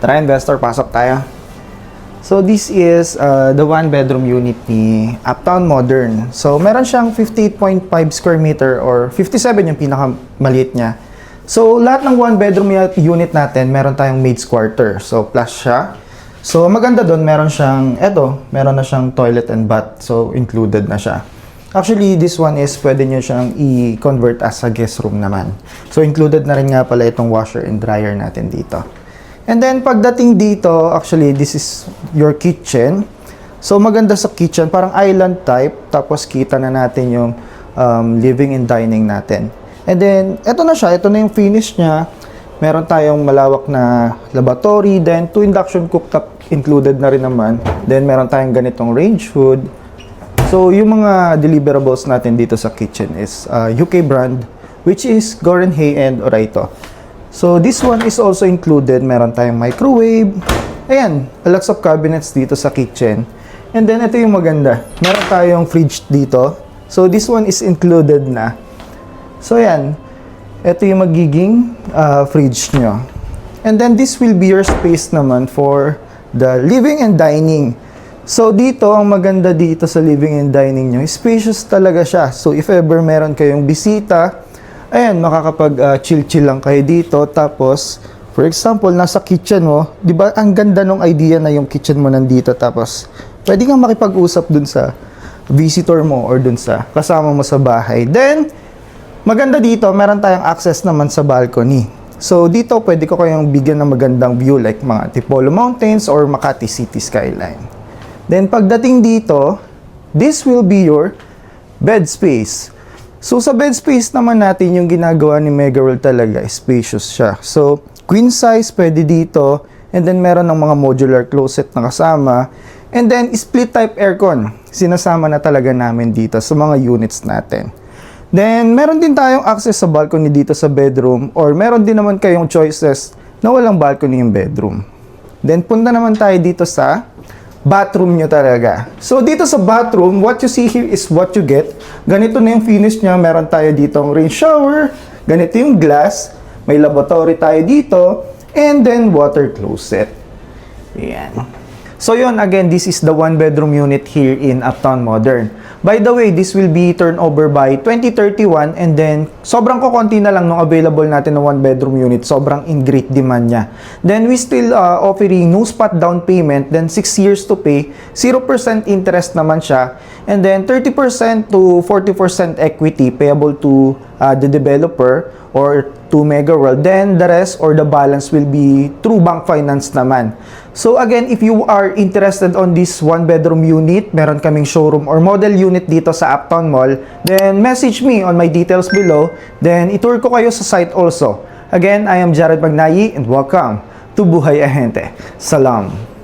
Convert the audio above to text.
Tara investor, pasok tayo. So this is the one bedroom unit ni Uptown Modern. So meron siyang 58.5 square meter or 57 yung pinakamaliit niya. So lahat ng one bedroom unit natin, meron tayong maid's quarter. So plus siya. So maganda doon, meron na siyang toilet and bath. So included na siya. Actually, this one is pwede nyo siyang i-convert as a guest room naman. So included na rin nga pala itong washer and dryer natin dito. And then, pagdating dito, actually, this is your kitchen. So, maganda sa kitchen, parang island type. Tapos, kita na natin yung living and dining natin. And then, eto na siya. Ito na yung finish niya. Meron tayong malawak na lavatory. Then, 2 induction cooktop included na rin naman. Then, meron tayong ganitong range hood. So, yung mga deliverables natin dito sa kitchen is UK brand, which is Goren Hay and Oraito. So, this one is also included. Meron tayong microwave. Ayan, lots of cabinets dito sa kitchen. And then, ito yung maganda. Meron tayong fridge dito. So, this one is included na. So, ayan. Ito yung magiging fridge nyo. And then, this will be your space naman for the living and dining. So, dito, ang maganda dito sa living and dining nyo, spacious talaga siya. So, if ever meron kayong bisita, ayan, makakapag-chill-chill lang kayo dito. Tapos, for example, nasa kitchen mo, di ba, ang ganda nung idea na yung kitchen mo nandito. Tapos, pwede kang makipag-usap dun sa visitor mo or dun sa kasama mo sa bahay. Then, maganda dito, meron tayong access naman sa balcony. So, dito, pwede ko kayong bigyan ng magandang view like mga Tipolo Mountains or Makati City skyline. Then, pagdating dito, this will be your bed space. So, sa bed space naman natin, yung ginagawa ni Megaworld talaga, spacious siya. So, queen size, pwede dito. And then, meron ng mga modular closet na kasama. And then, split type aircon. Sinasama na talaga namin dito sa mga units natin. Then, meron din tayong access sa balcony dito sa bedroom. Or, meron din naman kayong choices na walang balcony yung bedroom. Then, punta naman tayo dito sa bathroom nyo talaga. So, dito sa bathroom, what you see here is what you get. Ganito na yung finish niya. Meron tayo ditong rain shower. Ganito yung glass. May lavatory tayo dito. And then, water closet. Ayan. So, yun. Again, this is the one bedroom unit here in Uptown Modern. By the way, this will be turned over by 2031 and then sobrang kukonti na lang nung available natin na one bedroom unit. Sobrang in great demand niya. Then we still offering no spot down payment, then 6 years to pay, 0% interest naman siya, and then 30% to 40% equity payable to the developer or to Megaworld. Then the rest or the balance will be through bank finance naman. So again, if you are interested on this one bedroom unit, meron kaming showroom or model unit dito sa Uptown Mall, then message me on my details below. Then itour ko kayo sa site also. Again, I am Jared Magnayi and welcome to Buhay Ahente. Salam!